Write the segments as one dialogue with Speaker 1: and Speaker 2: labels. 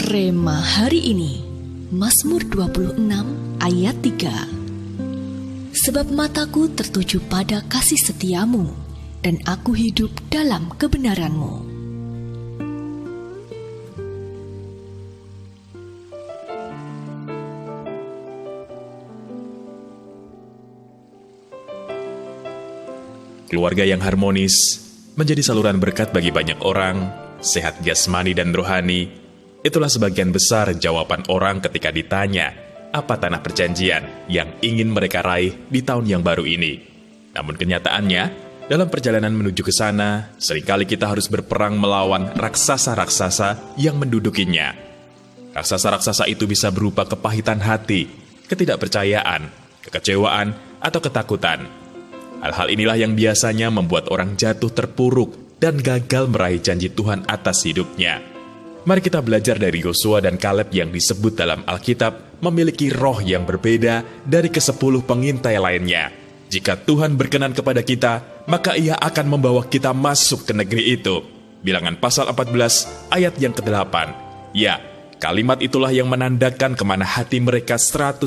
Speaker 1: Rema hari ini, Mazmur 26 ayat 3. Sebab mataku tertuju pada kasih setiamu, dan aku hidup dalam kebenaranmu.
Speaker 2: Keluarga yang harmonis menjadi saluran berkat bagi banyak orang, sehat jasmani dan rohani. Itulah sebagian besar jawaban orang ketika ditanya apa tanah perjanjian yang ingin mereka raih di tahun yang baru ini. Namun kenyataannya, dalam perjalanan menuju ke sana, seringkali kita harus berperang melawan raksasa-raksasa yang mendudukinya. Raksasa-raksasa itu bisa berupa kepahitan hati, ketidakpercayaan, kekecewaan, atau ketakutan. Hal-hal inilah yang biasanya membuat orang jatuh terpuruk dan gagal meraih janji Tuhan atas hidupnya. Mari kita belajar dari Yosua dan Kaleb yang disebut dalam Alkitab memiliki roh yang berbeda dari ke-10 pengintai lainnya. Jika Tuhan berkenan kepada kita, maka Ia akan membawa kita masuk ke negeri itu. Bilangan pasal 14 ayat yang ke-8. Ya, kalimat itulah yang menandakan kemana hati mereka 100%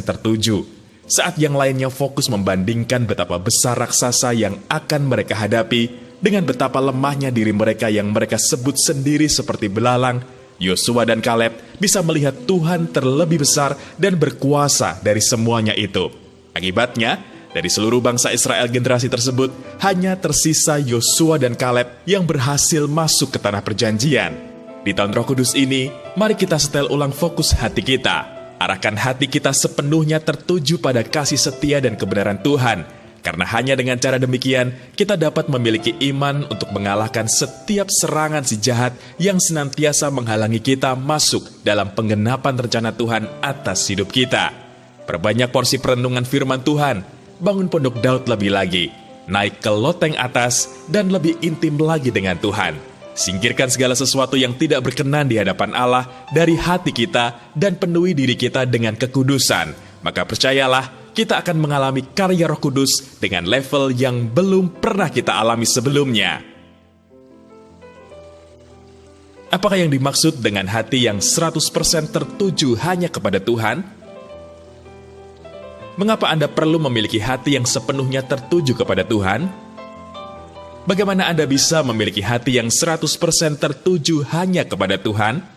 Speaker 2: tertuju. Saat yang lainnya fokus membandingkan betapa besar raksasa yang akan mereka hadapi dengan betapa lemahnya diri mereka yang mereka sebut sendiri seperti belalang, Yosua dan Kaleb bisa melihat Tuhan terlebih besar dan berkuasa dari semuanya itu. Akibatnya, dari seluruh bangsa Israel generasi tersebut, hanya tersisa Yosua dan Kaleb yang berhasil masuk ke tanah perjanjian. Di tahun Roh Kudus ini, mari kita setel ulang fokus hati kita. Arahkan hati kita sepenuhnya tertuju pada kasih setia dan kebenaran Tuhan. Karena hanya dengan cara demikian, kita dapat memiliki iman untuk mengalahkan setiap serangan si jahat yang senantiasa menghalangi kita masuk dalam penggenapan rencana Tuhan atas hidup kita. Perbanyak porsi perenungan firman Tuhan, bangun pondok Daud lebih lagi, naik ke loteng atas, dan lebih intim lagi dengan Tuhan. Singkirkan segala sesuatu yang tidak berkenan di hadapan Allah dari hati kita dan penuhi diri kita dengan kekudusan. Maka percayalah, kita akan mengalami karya Roh Kudus dengan level yang belum pernah kita alami sebelumnya. Apakah yang dimaksud dengan hati yang 100% tertuju hanya kepada Tuhan? Mengapa Anda perlu memiliki hati yang sepenuhnya tertuju kepada Tuhan? Bagaimana Anda bisa memiliki hati yang 100% tertuju hanya kepada Tuhan?